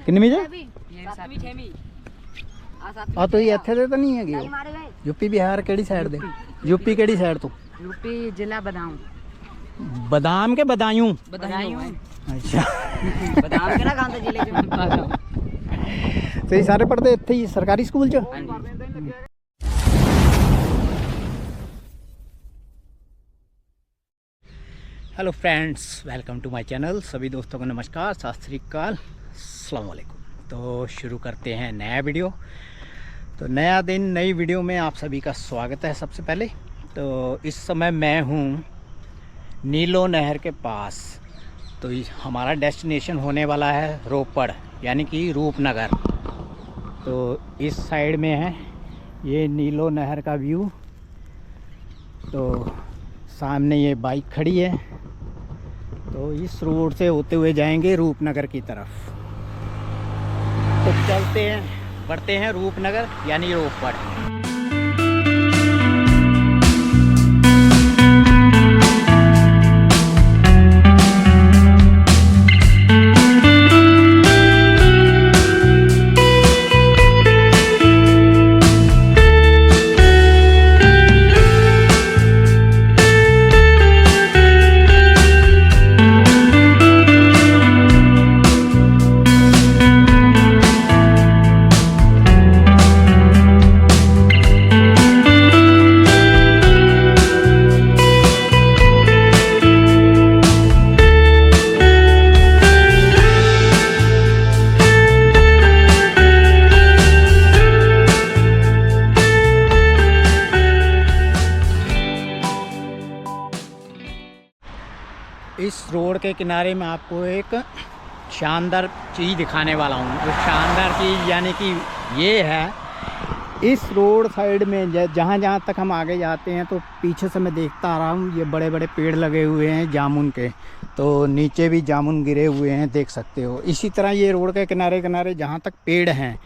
किन्नी जे सातवीं छेवीं आ तो ये इत्थे दे तो नहीं है यूपी बिहार केड़ी साइड दे यूपी केड़ी साइड तो यूपी जिला बदायूं बादाम के बदायूं अच्छा बदाम के ना खांदे जिले च तो ये सारे पढ़ते इत्थे ही सरकारी स्कूल च hello friends, welcome to my channel. सभी दोस्तों को नमस्कार, सत श्री अकाल, अस्सलाम वालेकुम। तो शुरू करते हैं नया वीडियो। तो नया दिन नई वीडियो में आप सभी का स्वागत है। सबसे पहले तो इस समय मैं हूँ नीलो नहर के पास। तो हमारा डेस्टिनेशन होने वाला है रोपड़ यानी कि रूपनगर। तो इस साइड में है ये नीलो नहर का व्यू। तो सामने ये बाइक खड़ी है। तो इस रोड से होते हुए जाएंगे रूपनगर की तरफ। तो चलते हैं, बढ़ते हैं रूपनगर यानी रोपड़। इस रोड के किनारे में आपको एक शानदार चीज़ दिखाने वाला हूँ। वो शानदार चीज़ यानी कि ये है, इस रोड साइड में जहाँ जहाँ तक हम आगे जाते हैं तो पीछे से मैं देखता आ रहा हूँ ये बड़े बड़े पेड़ लगे हुए हैं जामुन के। तो नीचे भी जामुन गिरे हुए हैं, देख सकते हो। इसी तरह ये रोड के किनारे किनारे जहाँ तक पेड़ हैं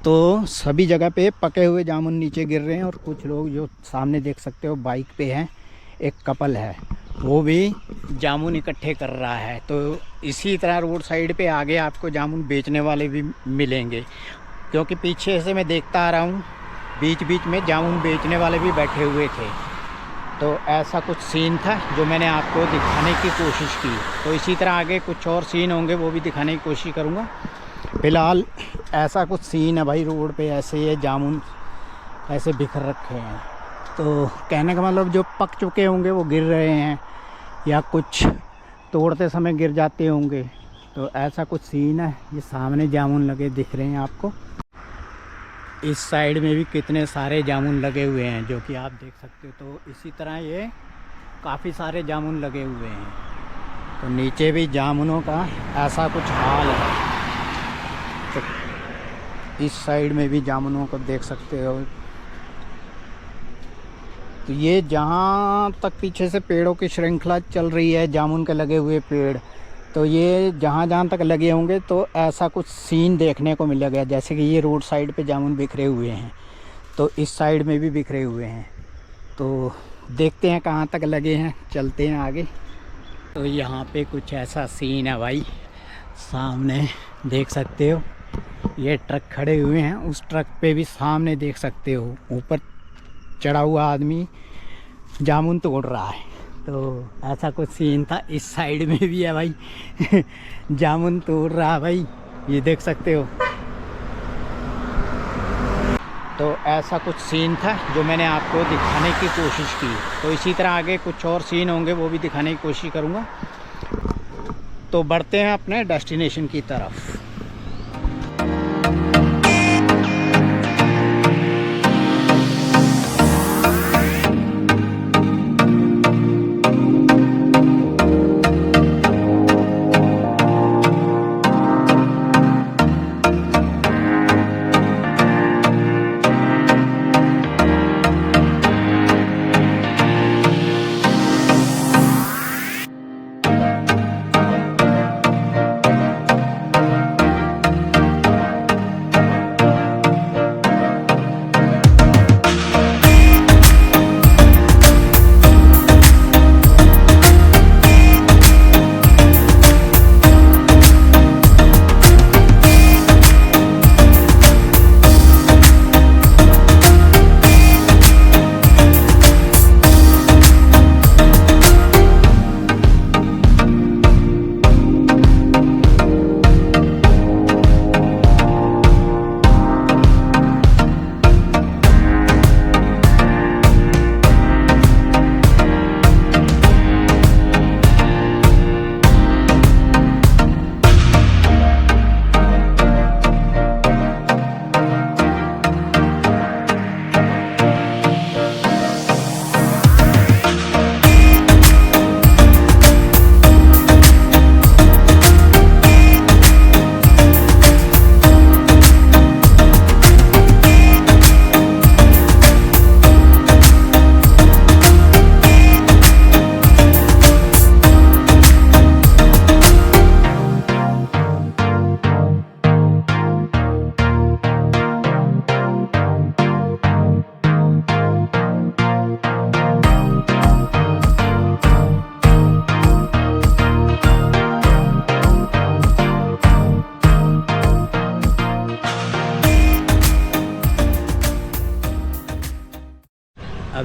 तो सभी जगह पे पके हुए जामुन नीचे गिर रहे हैं। और कुछ लोग जो सामने देख सकते हो बाइक पे हैं, एक कपल है, वो भी जामुन इकट्ठे कर रहा है। तो इसी तरह रोड साइड पे आगे आपको जामुन बेचने वाले भी मिलेंगे, क्योंकि पीछे से मैं देखता आ रहा हूँ बीच बीच में जामुन बेचने वाले भी बैठे हुए थे। तो ऐसा कुछ सीन था जो मैंने आपको दिखाने की कोशिश की। तो इसी तरह आगे कुछ और सीन होंगे, वो भी दिखाने की कोशिश करूँगा। फ़िलहाल ऐसा कुछ सीन है भाई, रोड पे ऐसे ये जामुन ऐसे बिखर रखे हैं। तो कहने का मतलब जो पक चुके होंगे वो गिर रहे हैं, या कुछ तोड़ते समय गिर जाते होंगे। तो ऐसा कुछ सीन है। ये सामने जामुन लगे दिख रहे हैं आपको। इस साइड में भी कितने सारे जामुन लगे हुए हैं जो कि आप देख सकते हो। तो इसी तरह ये काफ़ी सारे जामुन लगे हुए हैं। तो नीचे भी जामुनों का ऐसा कुछ हाल है। तो इस साइड में भी जामुनों को देख सकते हो। तो ये जहाँ तक पीछे से पेड़ों की श्रृंखला चल रही है, जामुन के लगे हुए पेड़, तो ये जहाँ जहाँ तक लगे होंगे तो ऐसा कुछ सीन देखने को मिलेगा। जैसे कि ये रोड साइड पे जामुन बिखरे हुए हैं, तो इस साइड में भी बिखरे हुए हैं। तो देखते हैं कहाँ तक लगे हैं, चलते हैं आगे। तो यहाँ पे कुछ ऐसा सीन है भाई, सामने देख सकते हो ये ट्रक खड़े हुए हैं। उस ट्रक पे भी सामने देख सकते हो ऊपर चढ़ा हुआ आदमी जामुन तोड़ रहा है। तो ऐसा कुछ सीन था। इस साइड में भी है भाई जामुन तोड़ रहा है भाई, ये देख सकते हो। तो ऐसा कुछ सीन था जो मैंने आपको दिखाने की कोशिश की। तो इसी तरह आगे कुछ और सीन होंगे, वो भी दिखाने की कोशिश करूँगा। तो बढ़ते हैं अपने डेस्टिनेशन की तरफ।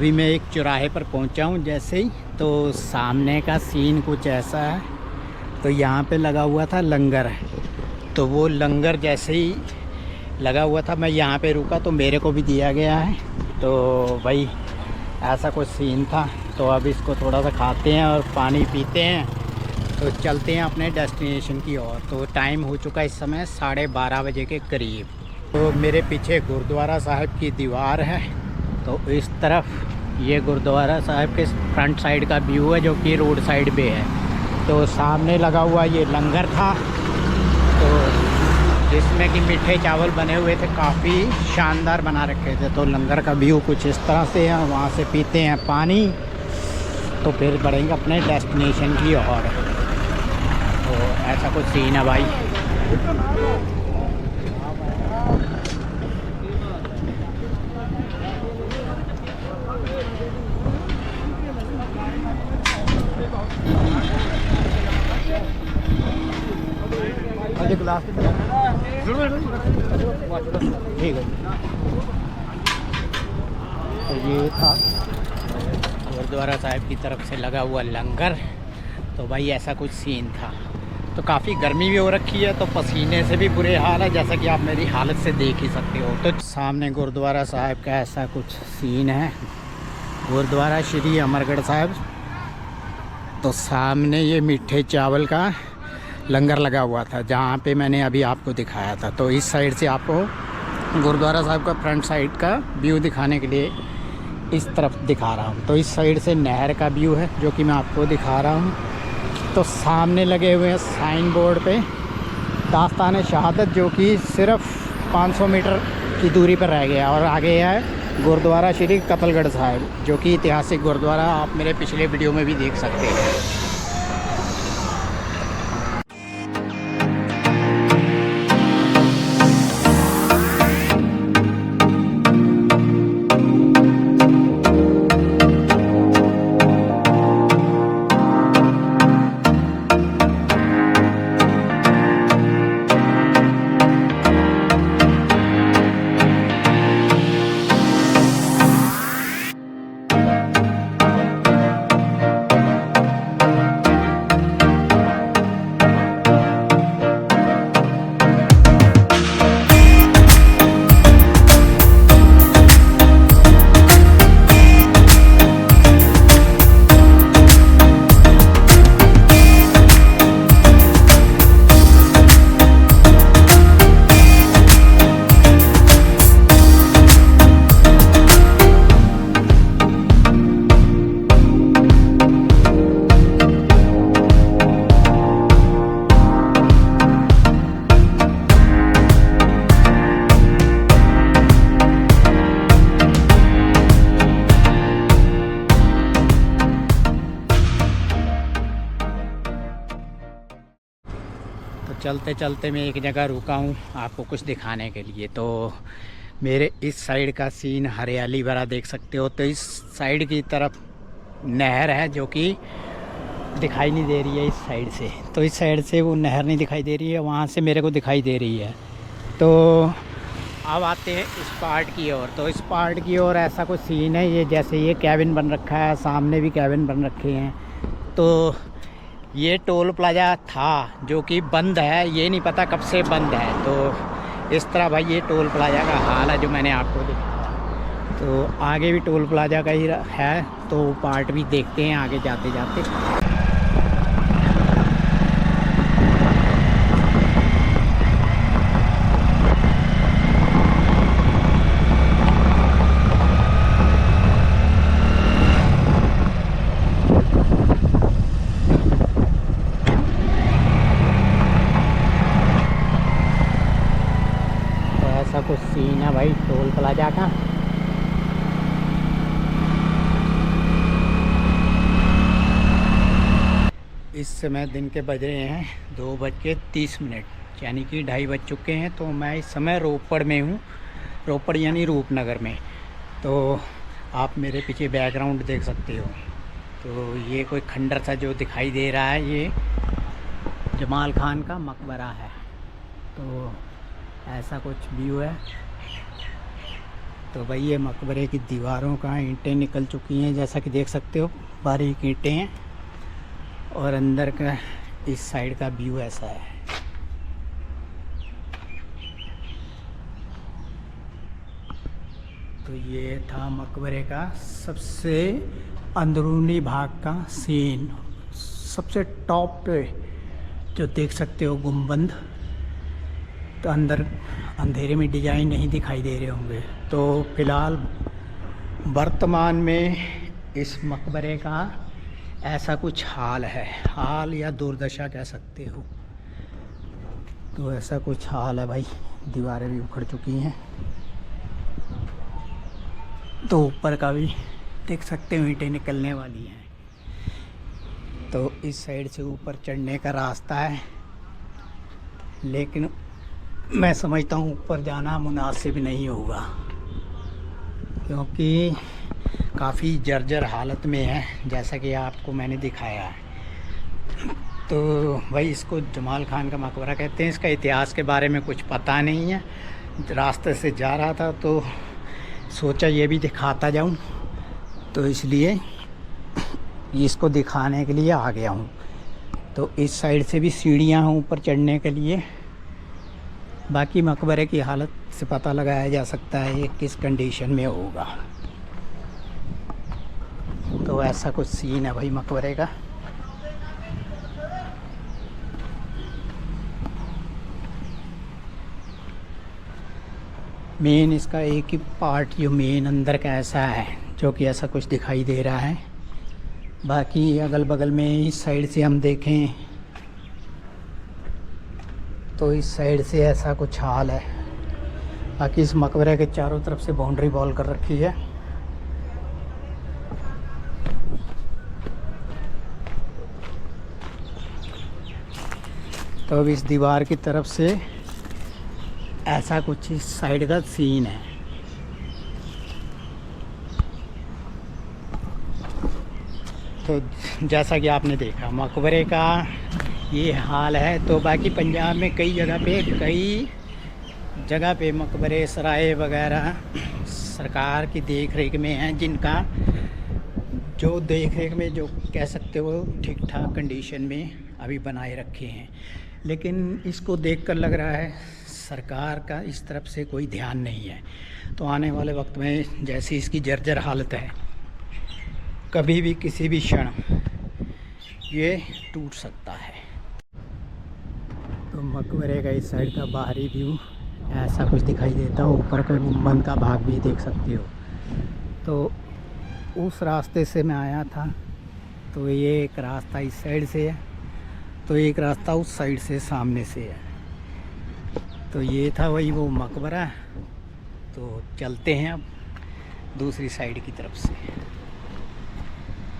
अभी मैं एक चौराहे पर पहुंचा हूं जैसे ही, तो सामने का सीन कुछ ऐसा है। तो यहाँ पे लगा हुआ था लंगर, तो वो लंगर जैसे ही लगा हुआ था मैं यहाँ पे रुका तो मेरे को भी दिया गया है। तो भाई ऐसा कुछ सीन था। तो अब इसको थोड़ा सा खाते हैं और पानी पीते हैं, तो चलते हैं अपने डेस्टिनेशन की ओर। तो टाइम हो चुका इस समय 12:30 बजे के करीब। तो मेरे पीछे गुरुद्वारा साहिब की दीवार है। तो इस तरफ ये गुरुद्वारा साहिब के फ्रंट साइड का व्यू है जो कि रोड साइड पे है। तो सामने लगा हुआ ये लंगर था, तो जिसमें कि मीठे चावल बने हुए थे, काफ़ी शानदार बना रखे थे। तो लंगर का व्यू कुछ इस तरह से है। वहाँ से पीते हैं पानी, तो फिर बढ़ेंगे अपने डेस्टिनेशन की ओर। तो ऐसा कुछ सीन है भाई। गिलास ठीक है। तो ये था गुरुद्वारा साहिब की तरफ से लगा हुआ लंगर। तो भाई ऐसा कुछ सीन था। तो काफ़ी गर्मी भी हो रखी है, तो पसीने से भी बुरे हाल है, जैसा कि आप मेरी हालत से देख ही सकते हो। तो सामने गुरुद्वारा साहिब का ऐसा कुछ सीन है, गुरुद्वारा श्री अमरगढ़ साहिब। तो सामने ये मीठे चावल का लंगर लगा हुआ था जहाँ पे मैंने अभी आपको दिखाया था। तो इस साइड से आपको गुरुद्वारा साहिब का फ्रंट साइड का व्यू दिखाने के लिए इस तरफ दिखा रहा हूँ। तो इस साइड से नहर का व्यू है जो कि मैं आपको दिखा रहा हूँ। तो सामने लगे हुए हैं साइन बोर्ड पे दास्तान शहादत, जो कि सिर्फ 500 मीटर की दूरी पर रह गया। और आगे है गुरुद्वारा श्री कतलगढ़ साहिब, जो कि ऐतिहासिक गुरुद्वारा आप मेरे पिछले वीडियो में भी देख सकते हैं। चलते चलते मैं एक जगह रुका हूँ आपको कुछ दिखाने के लिए। तो मेरे इस साइड का सीन हरियाली भरा देख सकते हो। तो इस साइड की तरफ नहर है जो कि दिखाई नहीं दे रही है इस साइड से। तो इस साइड से वो नहर नहीं दिखाई दे रही है, वहाँ से मेरे को दिखाई दे रही है। तो अब आते हैं इस पार्ट की ओर। तो इस पार्ट की ओर ऐसा कुछ सीन है, ये जैसे ये कैबिन बन रखा है, सामने भी कैबिन बन रखे हैं। तो ये टोल प्लाजा था जो कि बंद है, ये नहीं पता कब से बंद है। तो इस तरह भाई ये टोल प्लाजा का हाल है जो मैंने आपको दिखाया। तो आगे भी टोल प्लाजा का ही है, तो पार्ट भी देखते हैं आगे जाते जाते। ऐसा कुछ सीन है भाई टोल प्लाजा का। इस समय दिन के बज रहे हैं 2:30, यानी कि 2:30 बज चुके हैं। तो मैं इस समय रोपड़ में हूँ, रोपड़ यानी रूपनगर में। तो आप मेरे पीछे बैकग्राउंड देख सकते हो। तो ये कोई खंडर सा जो दिखाई दे रहा है, ये जमाल खान का मकबरा है। तो ऐसा कुछ व्यू है। तो भाई ये मकबरे की दीवारों का ईंटें निकल चुकी हैं, जैसा कि देख सकते हो बारीक ईंटें हैं। और अंदर का इस साइड का व्यू ऐसा है। तो ये था मकबरे का सबसे अंदरूनी भाग का सीन। सबसे टॉप पे जो देख सकते हो गुंबद, तो अंदर अंधेरे में डिजाइन नहीं दिखाई दे रहे होंगे। तो फिलहाल वर्तमान में इस मकबरे का ऐसा कुछ हाल है, हाल या दुर्दशा कह सकते हो। तो ऐसा कुछ हाल है भाई, दीवारें भी उखड़ चुकी हैं। तो ऊपर का भी देख सकते हो ईंटें निकलने वाली हैं। तो इस साइड से ऊपर चढ़ने का रास्ता है, लेकिन मैं समझता हूँ ऊपर जाना मुनासिब नहीं होगा, क्योंकि काफ़ी जर्जर हालत में है, जैसा कि आपको मैंने दिखाया है। तो भाई इसको जमाल खान का मकबरा कहते हैं। इसका इतिहास के बारे में कुछ पता नहीं है। रास्ते से जा रहा था तो सोचा ये भी दिखाता जाऊं, तो इसलिए इसको दिखाने के लिए आ गया हूं। तो इस साइड से भी सीढ़ियां हैं ऊपर चढ़ने के लिए। बाकी मकबरे की हालत से पता लगाया जा सकता है ये किस कंडीशन में होगा। तो ऐसा कुछ सीन है भाई मकबरे का। मेन इसका एक ही पार्ट जो मेन अंदर का ऐसा है, जो कि ऐसा कुछ दिखाई दे रहा है। बाकी अगल बगल में इस साइड से हम देखें तो इस साइड से ऐसा कुछ हाल है। बाकी इस मकबरे के चारों तरफ से बाउंड्री वॉल कर रखी है। तो अब इस दीवार की तरफ से ऐसा कुछ इस साइड का सीन है। तो जैसा कि आपने देखा मकबरे का ये हाल है। तो बाकी पंजाब में कई जगह पे मकबरे सराय वगैरह सरकार की देख रेख में हैं, जिनका जो देख रेख में जो कह सकते हो ठीक ठाक कंडीशन में अभी बनाए रखे हैं। लेकिन इसको देखकर लग रहा है सरकार का इस तरफ से कोई ध्यान नहीं है। तो आने वाले वक्त में जैसी इसकी जर्जर हालत है, कभी भी किसी भी क्षण ये टूट सकता है। तो मकबरे का इस साइड का बाहरी व्यू ऐसा कुछ दिखाई देता है। ऊपर का गुंबद का भाग भी देख सकते हो। तो उस रास्ते से मैं आया था, तो ये एक रास्ता इस साइड से है, तो एक रास्ता उस साइड से सामने से है। तो ये था वही वो मकबरा। तो चलते हैं अब दूसरी साइड की तरफ से।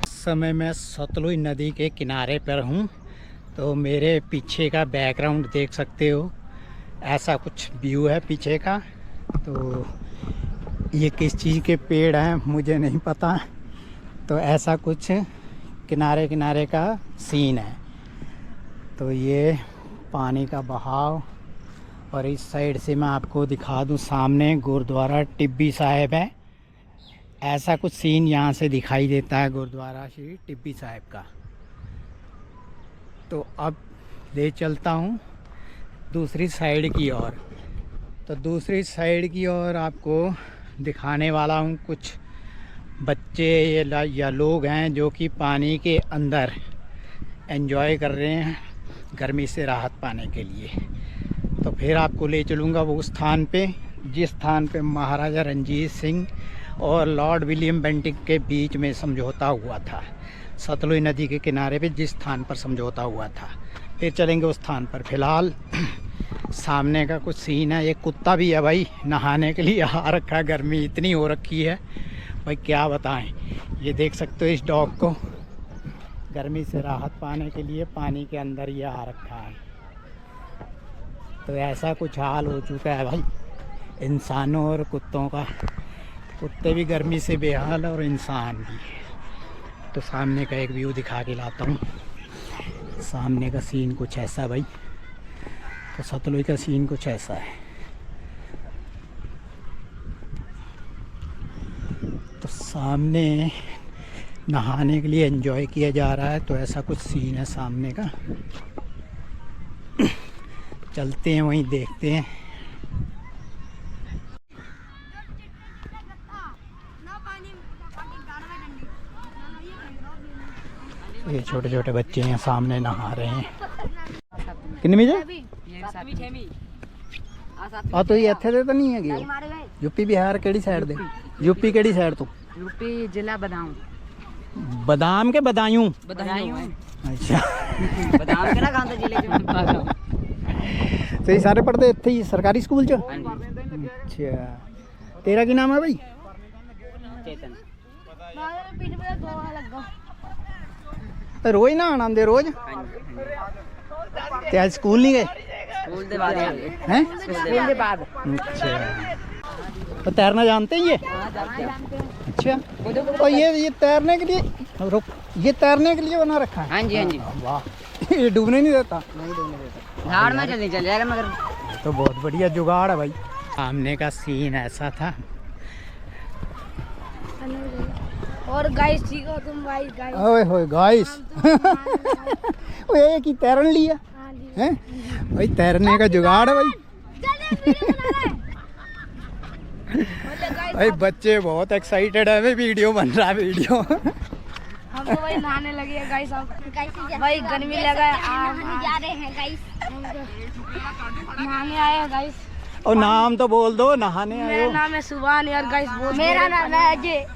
इस समय मैं सतलुज नदी के किनारे पर हूँ। तो मेरे पीछे का बैकग्राउंड देख सकते हो, ऐसा कुछ व्यू है पीछे का। तो ये किस चीज़ के पेड़ हैं मुझे नहीं पता। तो ऐसा कुछ किनारे किनारे का सीन है। तो ये पानी का बहाव, और इस साइड से मैं आपको दिखा दूं सामने गुरुद्वारा टिब्बी साहिब है। ऐसा कुछ सीन यहाँ से दिखाई देता है गुरुद्वारा श्री टिब्बी साहिब का। तो अब ले चलता हूँ दूसरी साइड की ओर। तो दूसरी साइड की ओर आपको दिखाने वाला हूँ कुछ बच्चे या लोग हैं जो कि पानी के अंदर एंजॉय कर रहे हैं गर्मी से राहत पाने के लिए। तो फिर आपको ले चलूँगा वो स्थान पे जिस स्थान पे महाराजा रंजीत सिंह और लॉर्ड विलियम बेंटिंक के बीच में समझौता हुआ था। सतलुज नदी के किनारे पे जिस स्थान पर समझौता हुआ था, फिर चलेंगे उस स्थान पर। फिलहाल सामने का कुछ सीन है। एक कुत्ता भी है भाई, नहाने के लिए आ रखा है। गर्मी इतनी हो रखी है भाई क्या बताएं। ये देख सकते हो इस डॉग को, गर्मी से राहत पाने के लिए पानी के अंदर ये आ रखा है। तो ऐसा कुछ हाल हो चुका है भाई इंसानों और कुत्तों का। कुत्ते भी गर्मी से बेहाल और इंसान भी। तो सामने का एक व्यू दिखा के लाता हूँ। सामने का सीन कुछ ऐसा भाई। तो सतलुज का सीन कुछ ऐसा है। सामने नहाने के लिए एंजॉय किया जा रहा है, तो ऐसा कुछ सीन है सामने का। चलते हैं वहीं देखते हैं। ये छोटे छोटे बच्चे हैं सामने नहा रहे हैं। कितने में जाए? आ तो ये इत्थे दे तो नहीं है यूपी बिहार केड़ी साइड दे? यूपी केड़ी साइड तो? यूपी जिला बदाऊं। बादाम के बदायूं? बदायूं। अच्छा। बदाम के ना खांदा जिले च। तो ये सारे पढ़ते इत्थे ही सरकारी स्कूल च? हाँ जी। अच्छा, तेरा की नाम है भाई? चेतन। रोज ना आना आंदे रोज? ते आज स्कूल नहीं गए? स्कूल के बाद हैं? स्कूल के बाद। अच्छा, तो तैरना जानते हैं ये? अच्छा, और ये तैरने के लिए रुक, ये तैरने के लिए बना रखा है? हाँ जी हाँ जी। वाह, ये डूबने नहीं देता? नहीं डूबने देता। झाड़ में चल जाएगा मगर। तो बहुत बढ़िया जुगाड़ है भाई। सामने का सीन ऐसा था। और गाइस ठीक हो तुम भाई? गाइस ओए होए गाइस। वो एक ही तैरन लिया हैं भाई, तैरने का जुगाड़ है भाई। भाई बच्चे बहुत एक्साइटेड है, भाई वीडियो बन रहा है वीडियो। हम तो भाई नहाने लगे हैं गाइस। अब भाई गर्मी लगा है, जा रहे हैं गाइस, नहाने आए हैं गाइस। और नाम तो बोल दो, नहाने आए मेरा हो। नाम है सुभान यार गाइस। मेरा नाम है अजय।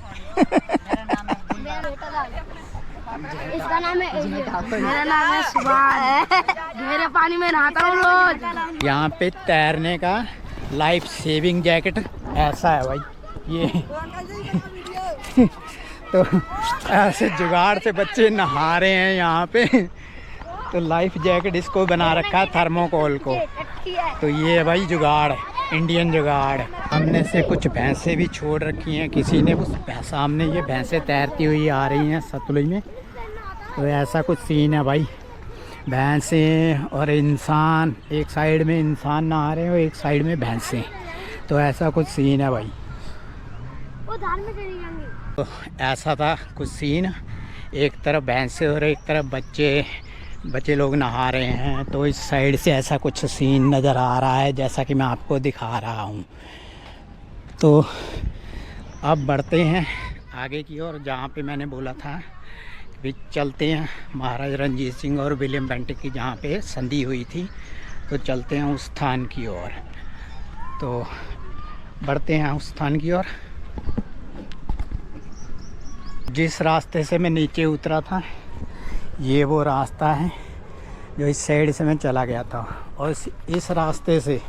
इसका नाम है अजय। मेरा नाम है सुभान। गहरे पानी में नहाता हूँ रोज। यहाँ पे तैरने का लाइफ सेविंग जैकेट ऐसा है भाई ये। तो ऐसे जुगाड़ से बच्चे नहा रहे हैं यहाँ पे। तो लाइफ जैकेट इसको बना रखा है थर्मोकोल को। तो ये है भाई जुगाड़, इंडियन जुगाड़। सामने से कुछ भैंसें भी छोड़ रखी हैं किसी ने। उस सामने ये भैंसें तैरती हुई आ रही हैं सतलुज में। तो ऐसा कुछ सीन है भाई। भैंसें और इंसान, एक साइड में इंसान नहा रहे हैं और एक साइड में भैंसें। तो ऐसा कुछ सीन है भाई। तो ऐसा था कुछ सीन, एक तरफ भैंसें और एक तरफ बच्चे लोग नहा रहे हैं। तो इस साइड से ऐसा कुछ सीन नज़र आ रहा है जैसा कि मैं आपको दिखा रहा हूँ। तो अब बढ़ते हैं आगे की ओर, जहाँ पे मैंने बोला था भी चलते हैं महाराज रणजीत सिंह और विलियम बेंटिक की जहाँ पे संधि हुई थी। तो चलते हैं उस स्थान की ओर। तो बढ़ते हैं उस स्थान की ओर। जिस रास्ते से मैं नीचे उतरा था ये वो रास्ता है जो इस साइड से मैं चला गया था। और इस रास्ते से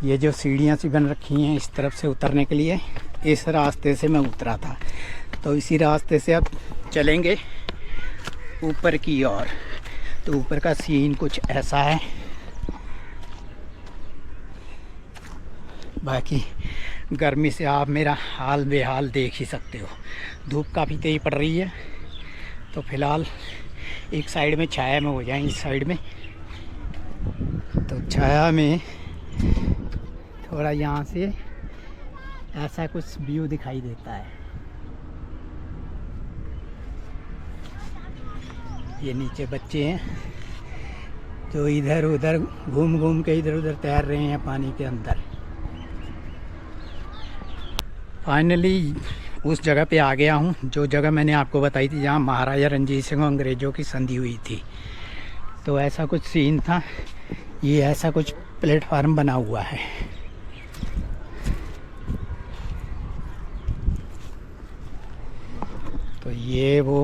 ये जो सीढ़ियाँ सी बन रखी हैं इस तरफ से उतरने के लिए, इस रास्ते से मैं उतरा था। तो इसी रास्ते से अब चलेंगे ऊपर की ओर। तो ऊपर का सीन कुछ ऐसा है। बाकी गर्मी से आप मेरा हाल बेहाल देख ही सकते हो। धूप काफ़ी तेज पड़ रही है। तो फ़िलहाल एक साइड में छाया में हो जाएं, इस साइड में। तो छाया में थोड़ा यहाँ से ऐसा कुछ व्यू दिखाई देता है। ये नीचे बच्चे हैं जो इधर उधर घूम के इधर उधर तैर रहे हैं पानी के अंदर। फाइनली उस जगह पे आ गया हूँ जो जगह मैंने आपको बताई थी जहाँ महाराजा रणजीत सिंह और अंग्रेज़ों की संधि हुई थी। तो ऐसा कुछ सीन था। ये ऐसा कुछ प्लेटफार्म बना हुआ है। तो ये वो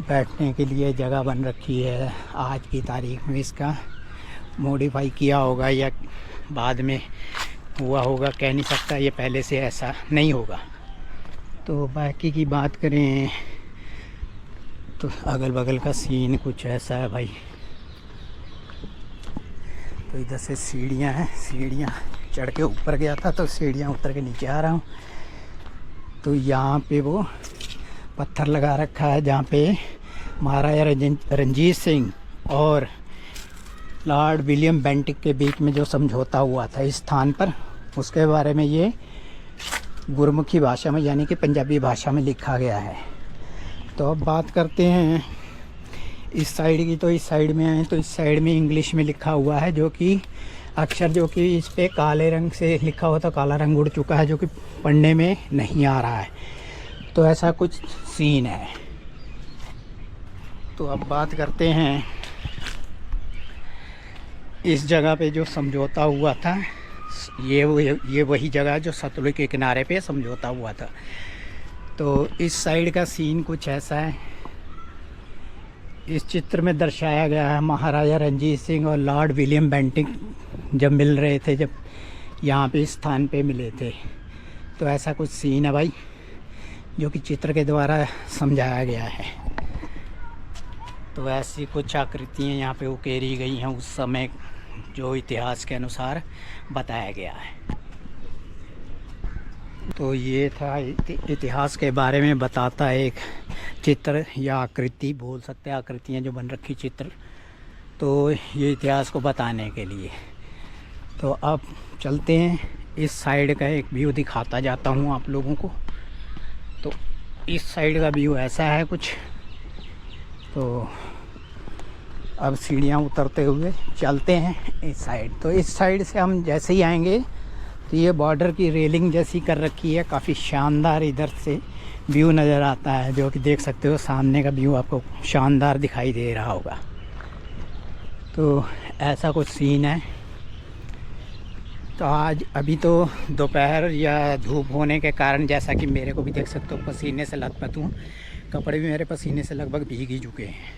बैठने के लिए जगह बन रखी है। आज की तारीख में इसका मॉडिफाई किया होगा या बाद में हुआ होगा, कह नहीं सकता। ये पहले से ऐसा नहीं होगा। तो बाकी की बात करें तो अगल बगल का सीन कुछ ऐसा है भाई। तो इधर से सीढ़ियाँ हैं, सीढ़ियाँ चढ़ के ऊपर गया था तो सीढ़ियाँ उतर के नीचे आ रहा हूँ। तो यहाँ पे वो पत्थर लगा रखा है जहाँ पे महाराजा रणजीत सिंह और लॉर्ड विलियम बेंटिक के बीच में जो समझौता हुआ था इस स्थान पर, उसके बारे में ये गुरमुखी भाषा में यानी कि पंजाबी भाषा में लिखा गया है। तो अब बात करते हैं इस साइड की। तो इस साइड में आए तो इस साइड में इंग्लिश में लिखा हुआ है, जो कि अक्षर जो कि इस पे काले रंग से लिखा हुआ था, काला रंग उड़ चुका है, जो कि पढ़ने में नहीं आ रहा है। तो ऐसा कुछ सीन है। तो अब बात करते हैं इस जगह पे जो समझौता हुआ था, ये वही जगह जो सतलुज के किनारे पे समझौता हुआ था। तो इस साइड का सीन कुछ ऐसा है। इस चित्र में दर्शाया गया है महाराजा रणजीत सिंह और लॉर्ड विलियम बेंटिंक जब मिल रहे थे, जब यहाँ पे इस स्थान पे मिले थे। तो ऐसा कुछ सीन है भाई, जो कि चित्र के द्वारा समझाया गया है। तो ऐसी कुछ आकृतियाँ यहाँ पे उकेरी गई हैं उस समय, जो इतिहास के अनुसार बताया गया है। तो ये था इतिहास के बारे में बताता है एक चित्र या आकृति, बोल सकते हैं आकृतियाँ जो बन रखी चित्र। तो ये इतिहास को बताने के लिए। तो अब चलते हैं, इस साइड का एक व्यू दिखाता जाता हूँ आप लोगों को। तो इस साइड का व्यू ऐसा है कुछ। तो अब सीढ़ियाँ उतरते हुए चलते हैं इस साइड। तो इस साइड से हम जैसे ही आएंगे तो ये बॉर्डर की रेलिंग जैसी कर रखी है, काफ़ी शानदार इधर से व्यू नज़र आता है, जो कि देख सकते हो सामने का व्यू आपको शानदार दिखाई दे रहा होगा। तो ऐसा कुछ सीन है। तो आज अभी तो दोपहर या धूप होने के कारण, जैसा कि मेरे को भी देख सकते हो पसीने से लथपथ हूँ, कपड़े भी मेरे पसीने से लगभग भीग ही चुके हैं।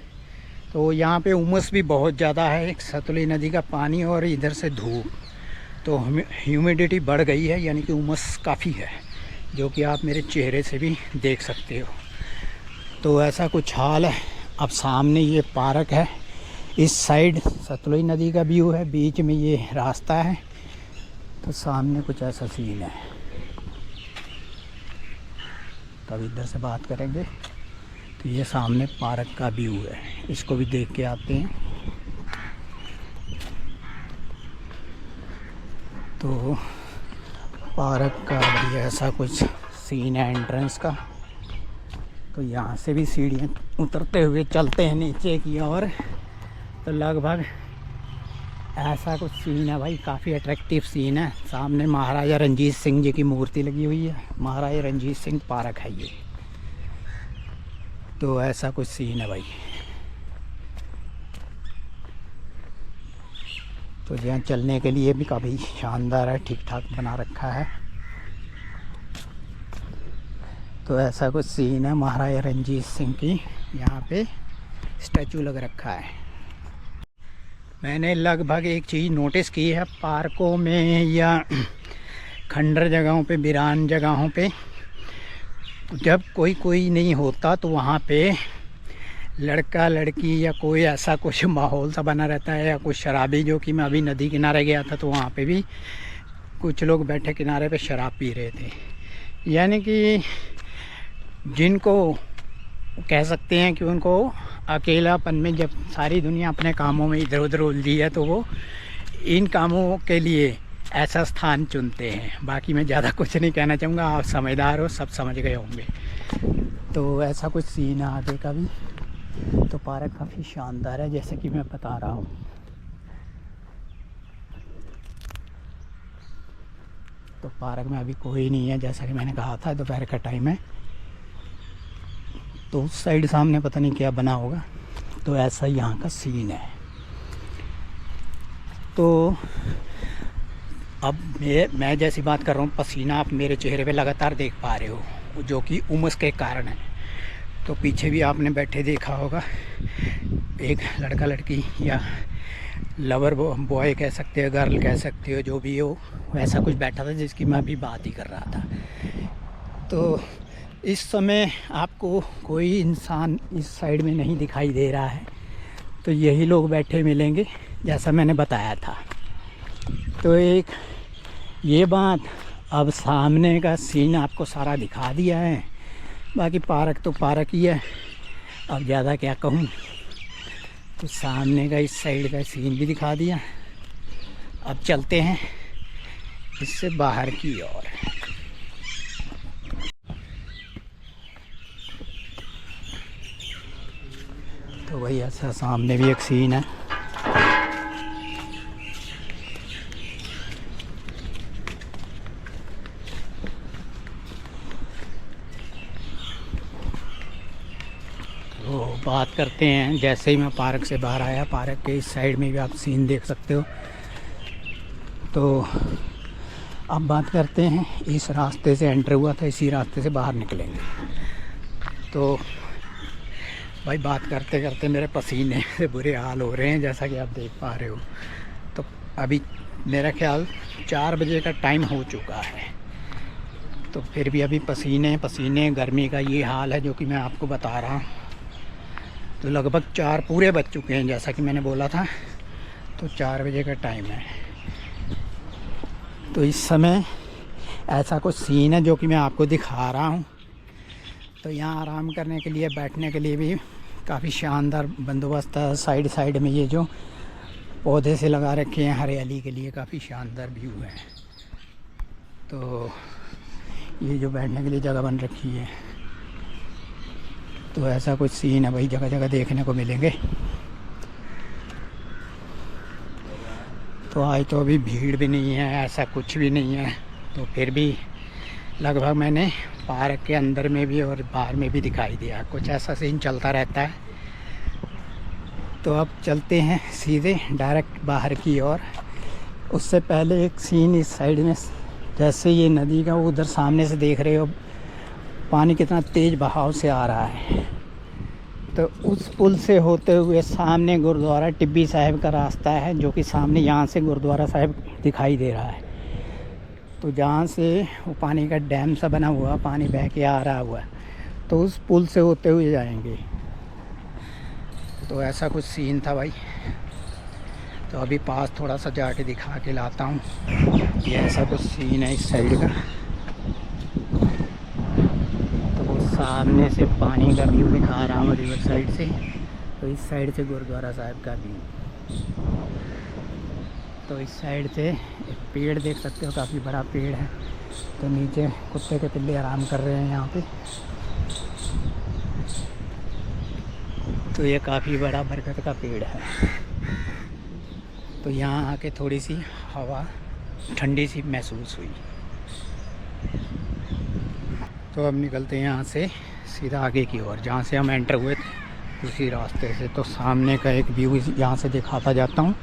तो यहाँ पे उमस भी बहुत ज़्यादा है, सतलुज नदी का पानी और इधर से धूप, तो ह्यूमिडिटी बढ़ गई है, यानी कि उमस काफ़ी है, जो कि आप मेरे चेहरे से भी देख सकते हो। तो ऐसा कुछ हाल है। अब सामने ये पार्क है, इस साइड सतलुज नदी का व्यू है, बीच में ये रास्ता है। तो सामने कुछ ऐसा सीन है। तब इधर से बात करेंगे। तो ये सामने पार्क का व्यू है, इसको भी देख के आते हैं। तो पार्क का भी ऐसा कुछ सीन है एंट्रेंस का। तो यहाँ से भी सीढ़ियाँ उतरते हुए चलते हैं नीचे की ओर। तो लगभग ऐसा कुछ सीन है भाई, काफ़ी अट्रैक्टिव सीन है। सामने महाराजा रणजीत सिंह जी की मूर्ति लगी हुई है, महाराजा रणजीत सिंह पार्क है ये। तो ऐसा कुछ सीन है भाई। तो यहाँ चलने के लिए भी काफ़ी शानदार है, ठीक ठाक बना रखा है। तो ऐसा कुछ सीन है, महाराजा रणजीत सिंह की यहाँ पे स्टैचू लग रखा है। मैंने लगभग एक चीज़ नोटिस की है, पार्कों में या खंडर जगहों पे, वीरान जगहों पे, जब कोई नहीं होता तो वहाँ पे लड़का लड़की या कोई ऐसा कुछ माहौल सा बना रहता है, या कुछ शराबी, जो कि मैं अभी नदी किनारे गया था तो वहाँ पे भी कुछ लोग बैठे किनारे पे शराब पी रहे थे। यानी कि जिनको कह सकते हैं कि उनको अकेलापन में, जब सारी दुनिया अपने कामों में इधर उधर उलझी है, तो वो इन कामों के लिए ऐसा स्थान चुनते हैं। बाकी मैं ज़्यादा कुछ नहीं कहना चाहूँगा, आप समझदार हो, सब समझ गए होंगे। तो ऐसा कुछ सीन है आगे का भी। तो पार्क काफ़ी शानदार है, जैसे कि मैं बता रहा हूँ। तो पार्क में अभी कोई नहीं है, जैसा कि मैंने कहा था दोपहर का टाइम है। तो उस साइड सामने पता नहीं क्या बना होगा। तो ऐसा यहाँ का सीन है। तो अब मैं जैसी बात कर रहा हूँ, पसीना आप मेरे चेहरे पे लगातार देख पा रहे हो, जो कि उमस के कारण है। तो पीछे भी आपने बैठे देखा होगा, एक लड़का लड़की या लवर बॉय कह सकते हो, गर्ल कह सकते हो, जो भी हो, वैसा कुछ बैठा था जिसकी मैं अभी बात ही कर रहा था। तो इस समय आपको कोई इंसान इस साइड में नहीं दिखाई दे रहा है, तो यही लोग बैठे मिलेंगे जैसा मैंने बताया था। तो एक ये बात, अब सामने का सीन आपको सारा दिखा दिया है। बाकी पार्क तो पार्क ही है, अब ज़्यादा क्या कहूँ। तो सामने का इस साइड का सीन भी दिखा दिया। अब चलते हैं इससे बाहर की ओर। वही ऐसा सामने भी एक सीन है। तो बात करते हैं, जैसे ही मैं पार्क से बाहर आया, पार्क के इस साइड में भी आप सीन देख सकते हो। तो अब बात करते हैं, इस रास्ते से एंटर हुआ था, इसी रास्ते से बाहर निकलेंगे। तो भाई बात करते करते मेरे पसीने से बुरे हाल हो रहे हैं, जैसा कि आप देख पा रहे हो। तो अभी मेरा ख्याल 4 बजे का टाइम हो चुका है, तो फिर भी अभी पसीने पसीने, गर्मी का ये हाल है जो कि मैं आपको बता रहा हूँ। तो लगभग 4 पूरे बज चुके हैं, जैसा कि मैंने बोला था। तो 4 बजे का टाइम है। तो इस समय ऐसा कुछ सीन है जो कि मैं आपको दिखा रहा हूँ। तो यहाँ आराम करने के लिए, बैठने के लिए भी काफ़ी शानदार बंदोबस्त है। साइड साइड में ये जो पौधे से लगा रखे हैं हरियाली के लिए, काफ़ी शानदार व्यू है। तो ये जो बैठने के लिए जगह बन रखी है, तो ऐसा कुछ सीन है भाई, जगह जगह देखने को मिलेंगे। तो आज तो अभी भीड़ भी नहीं है, ऐसा कुछ भी नहीं है। तो फिर भी लगभग मैंने पार्क के अंदर में भी और बाहर में भी दिखाई दिया, कुछ ऐसा सीन चलता रहता है। तो अब चलते हैं सीधे डायरेक्ट बाहर की ओर। उससे पहले एक सीन इस साइड में, जैसे ये नदी का उधर सामने से देख रहे हो, पानी कितना तेज़ बहाव से आ रहा है। तो उस पुल से होते हुए सामने गुरुद्वारा टिब्बी साहिब का रास्ता है, जो कि सामने यहाँ से गुरुद्वारा साहिब दिखाई दे रहा है। तो जहाँ से वो पानी का डैम सा बना हुआ, पानी बह के आ रहा हुआ, तो उस पुल से होते हुए जाएंगे। तो ऐसा कुछ सीन था भाई। तो अभी पास थोड़ा सा जाके दिखा के लाता हूँ। ये ऐसा कुछ सीन है इस साइड का। तो वो सामने से पानी का व्यू दिखा रहा हूँ रिवर साइड से। तो इस साइड से गुरुद्वारा साहिब का व्यू। तो इस साइड से एक पेड़ देख सकते हो, काफ़ी बड़ा पेड़ है। तो नीचे कुत्ते के पिल्ले आराम कर रहे हैं यहाँ पे। तो ये काफ़ी बड़ा बरगद का पेड़ है। तो यहाँ आके थोड़ी सी हवा ठंडी सी महसूस हुई। तो अब निकलते हैं यहाँ से सीधा आगे की ओर, जहाँ से हम एंटर हुए थे उसी रास्ते से। तो सामने का एक व्यू यहाँ से दिखाता जाता हूँ।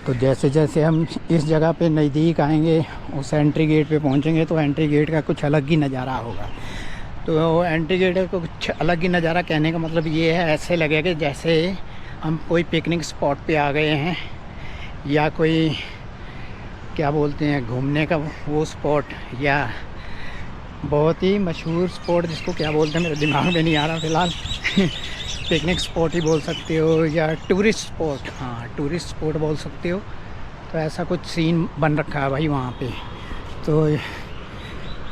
तो जैसे जैसे हम इस जगह पे नज़दीक आएंगे, उस एंट्री गेट पे पहुँचेंगे, तो एंट्री गेट का कुछ अलग ही नज़ारा होगा। तो एंट्री गेट का कुछ अलग ही नज़ारा कहने का मतलब ये है, ऐसे लगेगा जैसे हम कोई पिकनिक स्पॉट पे आ गए हैं, या कोई क्या बोलते हैं घूमने का वो स्पॉट, या बहुत ही मशहूर स्पॉट जिसको क्या बोलते हैं मेरे दिमाग में नहीं आ रहा फ़िलहाल। पिकनिक स्पॉट ही बोल सकते हो, या टूरिस्ट स्पॉट, हाँ टूरिस्ट स्पॉट बोल सकते हो। तो ऐसा कुछ सीन बन रखा है भाई वहाँ पे। तो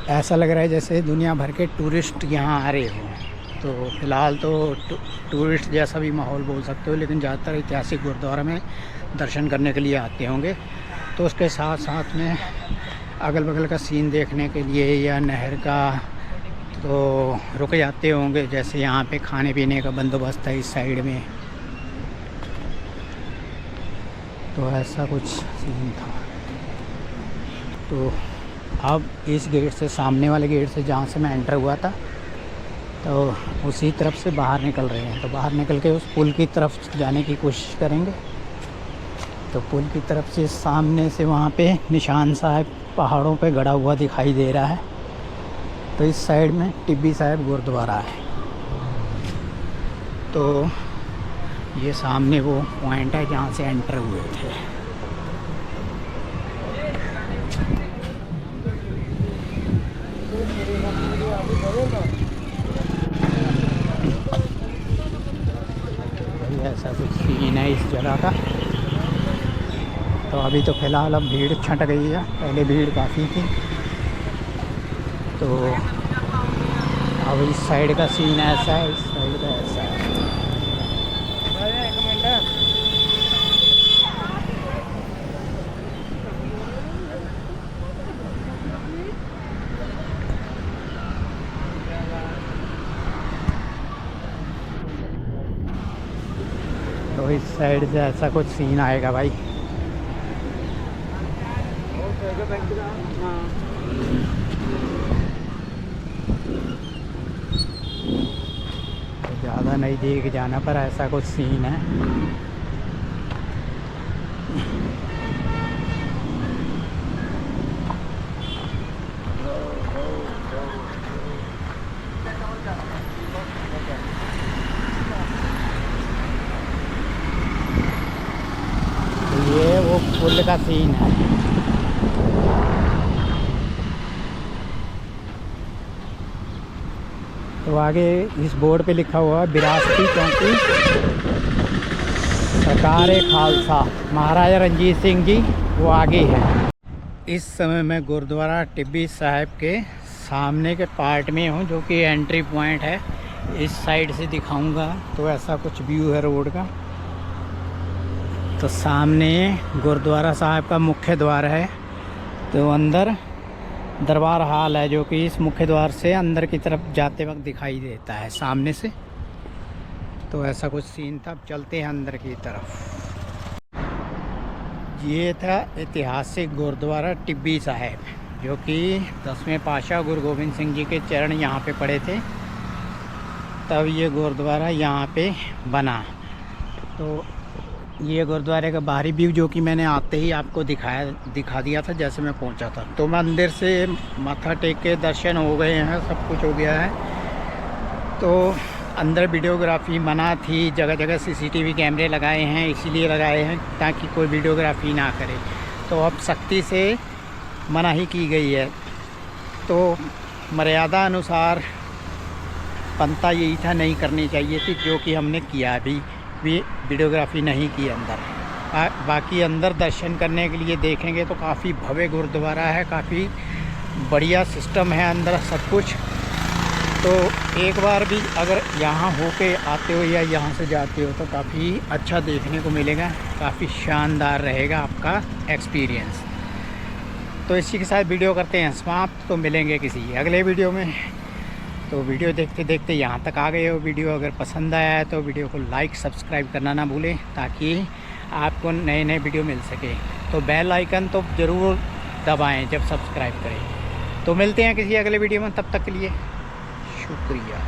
ऐसा लग रहा है जैसे दुनिया भर के टूरिस्ट यहाँ आ रहे हो। तो फ़िलहाल तो टूरिस्ट जैसा भी माहौल बोल सकते हो, लेकिन ज़्यादातर ऐतिहासिक गुरुद्वारा में दर्शन करने के लिए आते होंगे। तो उसके साथ साथ में अगल बगल का सीन देखने के लिए या नहर का तो रुक जाते होंगे। जैसे यहाँ पे खाने पीने का बंदोबस्त है इस साइड में। तो ऐसा कुछ सीन था। तो अब इस गेट से, सामने वाले गेट से जहाँ से मैं एंटर हुआ था, तो उसी तरफ से बाहर निकल रहे हैं। तो बाहर निकल के उस पुल की तरफ जाने की कोशिश करेंगे। तो पुल की तरफ से सामने से वहाँ पे निशान साहिब पहाड़ों पे गड़ा हुआ दिखाई दे रहा है। तो इस साइड में टिब्बी साहिब गुरुद्वारा है। तो ये सामने वो पॉइंट है जहाँ से एंटर हुए थे। ऐसा कुछ सीन है इस जगह का। तो अभी तो फ़िलहाल अब भीड़ छट गई है, पहले भीड़ काफ़ी थी। तो अब इस साइड का सीन ऐसा है, इस साइड का ऐसा है। इस साइड से ऐसा कुछ सीन आएगा भाई। ज़्यादा नहीं देख जाना पर ऐसा कुछ सीन है। ये वो पुल का सीन है। तो आगे इस बोर्ड पे लिखा हुआ है विरासती चौकी सरकार खालसा महाराजा रंजीत सिंह जी, वो आगे है। इस समय मैं गुरुद्वारा टिब्बी साहिब के सामने के पार्ट में हूँ, जो कि एंट्री पॉइंट है। इस साइड से दिखाऊंगा तो ऐसा कुछ व्यू है रोड का। तो सामने गुरुद्वारा साहिब का मुख्य द्वार है, तो अंदर दरबार हाल है, जो कि इस मुख्य द्वार से अंदर की तरफ जाते वक्त दिखाई देता है सामने से। तो ऐसा कुछ सीन था। अब चलते हैं अंदर की तरफ। ये था ऐतिहासिक गुरुद्वारा टिब्बी साहिब, जो कि 10वें पातशाह गुरु गोबिंद सिंह जी के चरण यहाँ पे पड़े थे, तब ये गुरुद्वारा यहाँ पे बना। तो ये गुरुद्वारे का बाहरी व्यू, जो कि मैंने आते ही आपको दिखा दिया था जैसे मैं पहुंचा था। तो मंदिर से माथा टेक के दर्शन हो गए हैं, सब कुछ हो गया है। तो अंदर वीडियोग्राफी मना थी, जगह जगह सीसीटीवी कैमरे लगाए हैं, इसीलिए लगाए हैं ताकि कोई वीडियोग्राफी ना करे। तो अब सख्ती से मना ही की गई है। तो मर्यादा अनुसार पंता यही था, नहीं करनी चाहिए थी, जो कि हमने किया। अभी भी वीडियोग्राफी नहीं की अंदर। बाकी अंदर दर्शन करने के लिए देखेंगे तो काफ़ी भव्य गुरुद्वारा है, काफ़ी बढ़िया सिस्टम है अंदर सब कुछ। तो एक बार भी अगर यहाँ होके आते हो या यहाँ से जाते हो तो काफ़ी अच्छा देखने को मिलेगा, काफ़ी शानदार रहेगा आपका एक्सपीरियंस। तो इसी के साथ वीडियो करते हैं समाप्त। तो मिलेंगे किसी अगले वीडियो में। तो वीडियो देखते देखते यहाँ तक आ गए हो। वीडियो अगर पसंद आया है तो वीडियो को लाइक सब्सक्राइब करना ना भूलें, ताकि आपको नए नए वीडियो मिल सके। तो बेल आइकन तो ज़रूर दबाएं जब सब्सक्राइब करें। तो मिलते हैं किसी अगले वीडियो में, तब तक के लिए शुक्रिया।